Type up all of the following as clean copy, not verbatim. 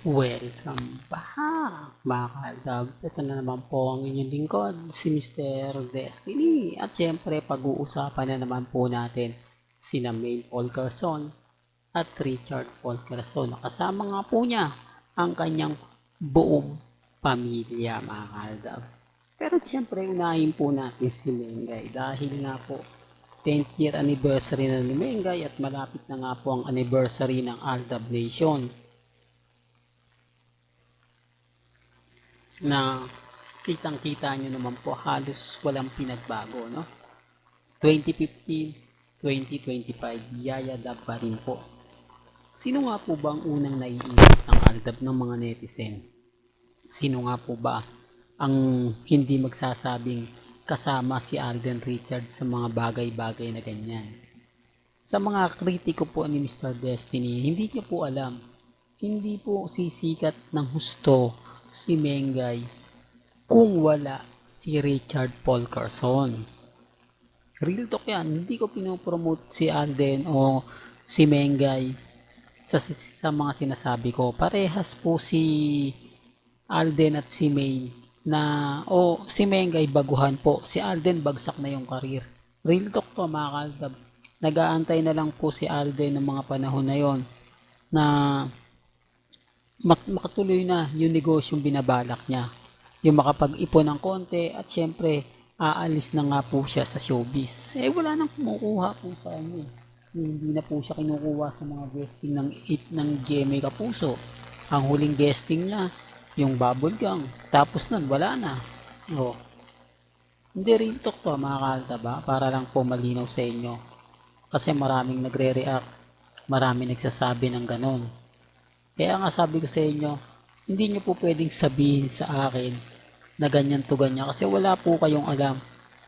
Welcome back mga kalab. Ito na naman po ang inyong lingkod, si Mr. Destiny. At syempre pag-uusapan na naman po natin sina Maine Fulkerson at Richard Fulkerson. Kasama nga po niya ang kanyang buong pamilya mga kalab. Pero syempre unahin po natin si Mengay dahil nga po 10th year anniversary na ni Mengay at malapit na nga po ang anniversary ng Aldab Nation na kitang-kita nyo naman po halos walang pinagbago, no? 2015, 2025, yayadab pa rin po. Sino nga po ba ang unang naiisip ng Aldab ng mga netizen? Sino nga po ba ang hindi magsasabing kasama si Alden Richards sa mga bagay-bagay na ganyan? Sa mga kritiko po ni Mr. Destiny, hindi niyo po alam, hindi po sisikat ng husto si Mengay kung wala si Richard Fulkerson. Real talk yan, hindi ko pinopromote si Alden o si Mengay sa mga sinasabi ko. Parehas po si Alden at si Maine na si Mengay baguhan po, si Alden bagsak na yung karir. Real talk to mga kalgab. Nag-aantay na lang po si Alden ng mga panahon na yon na makatuloy na yung negosyong binabalak niya. Yung makapag-ipon ng konti at syempre aalis na nga po siya sa showbiz. Wala nang kumukuha po sa kanya. Hindi na po siya kinukuha sa mga guesting ng GMA Kapuso. Ang huling guesting niya, yung Bubble Gang. Tapos nun, wala na. Hindi rin talk to mga kaltaba para lang po malinaw sa inyo. Kasi maraming nagre-react, maraming nagsasabi ng ganon. Kaya nga sabi ko sa inyo, hindi nyo po pwedeng sabihin sa akin na ganyan to ganyan kasi wala po kayong alam.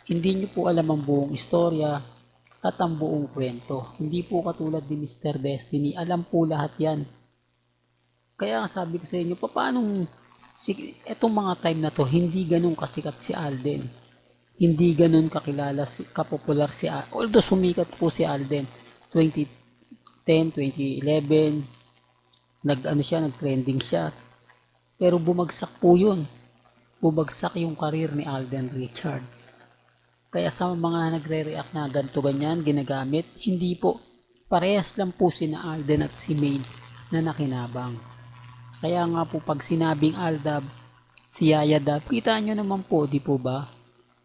Hindi nyo po alam ang buong istorya at ang buong kwento. Hindi po katulad ni Mr. Destiny, alam po lahat yan. Kaya nga sabi ko sa inyo, paano etong mga time na to, hindi ganun kasikat si Alden. Hindi ganun kakilala, kapopular si Alden. Although sumikat po si Alden 2010, 2011, nag-trending siya. Pero bumagsak po yun. Bumagsak yung karir ni Alden Richards. Kaya sa mga nagre-react na ganito ganyan, ginagamit, hindi po. Parehas lang po sina Alden at si Maine na nakinabang. Kaya nga po pag sinabing Aldab, si Yaya Dab, kita nyo naman po, di po ba?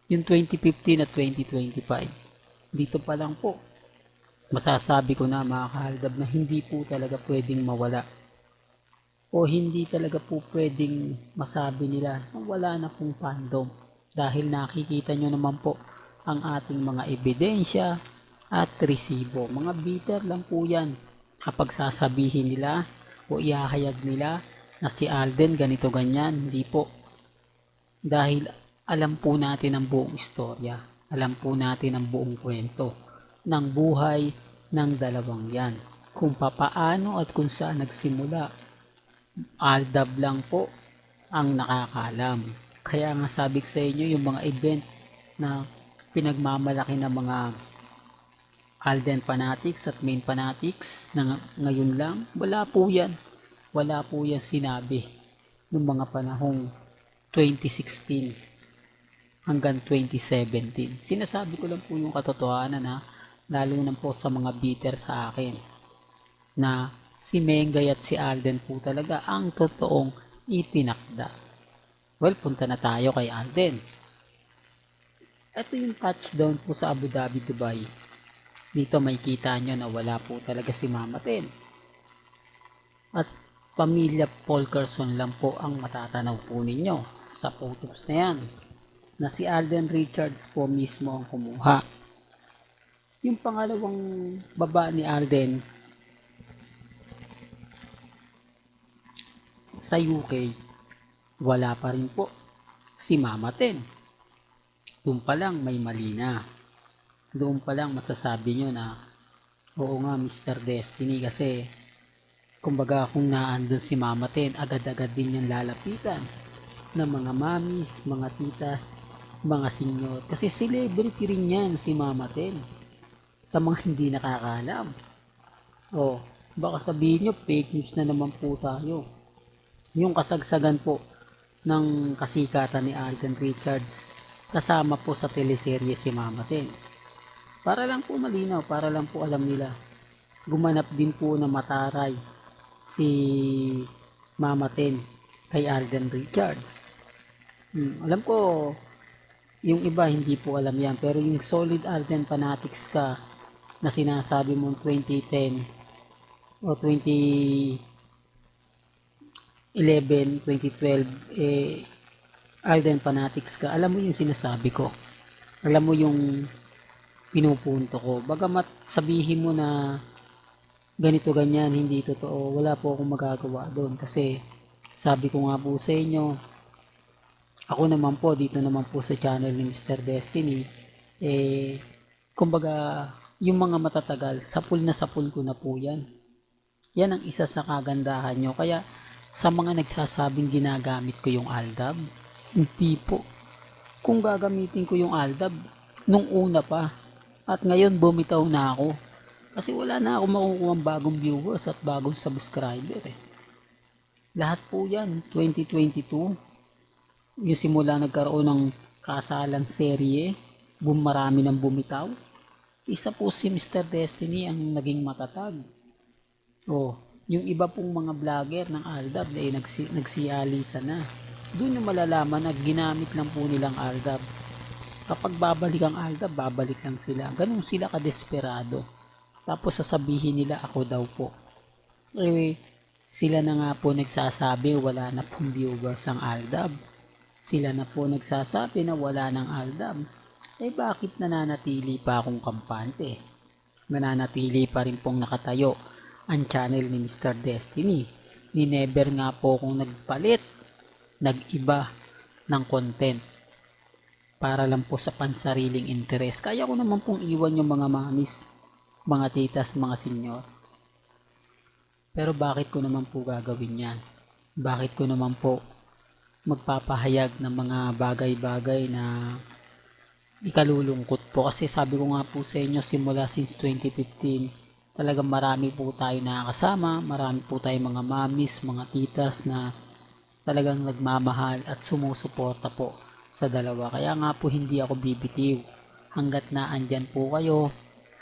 Yung 2015 at 2025. Dito pa lang po. Masasabi ko na mga kahaldab na hindi po talaga pwedeng mawala o hindi talaga po pwedeng masabi nila na wala na pong fandom dahil nakikita nyo naman po ang ating mga ebidensya at resibo. Mga bitter lang po yan kapag sasabihin nila o iahayag nila na si Alden ganito ganyan. Hindi po. Dahil alam po natin ang buong istorya. Alam po natin ang buong kwento ng buhay ng dalawang yan. Kung papaano at kung saan nagsimula. Aldab lang po ang nakakaalam. Kaya nga sabi ko sa inyo, yung mga event na pinagmamalaki ng mga Alden fanatics at Maine fanatics na ngayon lang, wala po yan. Wala po yan sinabi ng mga panahong 2016 hanggang 2017. Sinasabi ko lang po yung katotohanan lalo na po sa mga bitter sa akin na si Mengay at si Alden po talaga ang totoong itinakda. Well, punta na tayo kay Alden. Ito yung touchdown po sa Abu Dhabi, Dubai. Dito may kita nyo na wala po talaga si Mama Ten. At pamilya Fulkerson lang po ang matatanaw po ninyo sa photos na yan. Na si Alden Richards po mismo ang kumuha. Yung pangalawang baba ni Alden sa UK, wala pa rin po si Mama Ten. Doon pa lang may mali na. Doon pa lang masasabi nyo na oo nga Mr. Destiny kasi kumbaga kung naandun si Mama Ten, agad-agad din yan lalapitan ng mga mamis, mga titas, mga senior. Kasi celebrity rin yan si Mama Ten. Sa mga hindi nakakaalam. Baka sabihin nyo fake news na naman po tayo. yung kasagsagan po ng kasikatan ni Alden Richards kasama po sa teleserye si Mama Ten. Para lang po malinaw, para lang po alam nila, gumanap din po na mataray si Mama Ten kay Alden Richards. Alam ko yung iba hindi po alam yan, pero yung solid Alden fanatics ka na sinasabi mong 2010 o 2011, 2012, Alden fanatics ka, alam mo yung sinasabi ko. Alam mo yung pinupunto ko. Bagamat sabihin mo na ganito ganyan, hindi totoo, wala po akong magagawa doon. Kasi sabi ko nga po sa inyo, ako naman po, dito naman po sa channel ni Mr. Destiny, kumbaga, yung mga matatagal, sapul na sapul ko na po yan. Yan ang isa sa kagandahan nyo. Kaya, sa mga nagsasabing ginagamit ko yung Aldab, hindi po. Kung gagamitin ko yung Aldab, nung una pa, at ngayon bumitaw na ako. Kasi wala na ako makukuha bagong viewers at bagong subscriber Lahat po yan, 2022. Yung simula nagkaroon ng kasalang serye, marami nang bumitaw. Isa po si Mr. Destiny ang naging matatag. Yung iba pong mga vlogger ng Aldab nagsiyalisa na. Doon yung malalaman na ginamit lang po nilang Aldab. Kapag babalik ang Aldab, babalik lang sila. Ganun sila kadesperado. Tapos sasabihin nila ako daw po. Sila na nga po nagsasabi wala na pong viewers ang Aldab. Sila na po nagsasabi na wala ng Aldab. Bakit nananatili pa akong kampante? Nananatili pa rin pong nakatayo ang channel ni Mr. Destiny. Ni never nga po akong nagpalit, nag-iba ng content para lang po sa pansariling interes. Kaya ko naman pong iwan yung mga mamis, mga titas, mga senyor. Pero bakit ko naman po gagawin yan? Bakit ko naman po magpapahayag ng mga bagay-bagay na ikalulungkot po? Kasi sabi ko nga po sa inyo, simula since 2015, talagang marami po tayo nakakasama, marami po tayo mga mamis, mga titas na talagang nagmamahal at sumusuporta po sa dalawa. Kaya nga po hindi ako bibitiw. Hanggat na andyan po kayo,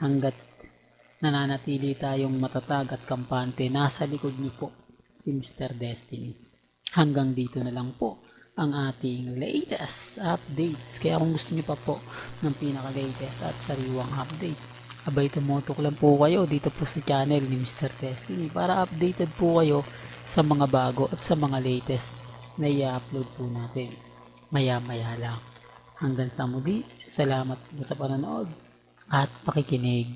hanggat nananatili tayong matatag at kampante, nasa likod niyo po si Mr. Destiny. Hanggang dito na lang po ang ating latest updates. Kaya kung gusto niyo pa po ng pinaka-latest at sariwang update, abay tumutok lang po kayo dito po sa channel ni Mr. Destiny para updated po kayo sa mga bago at sa mga latest na i-upload po natin maya-maya lang. Hanggang sa muli, salamat po sa panonood at pakikinig.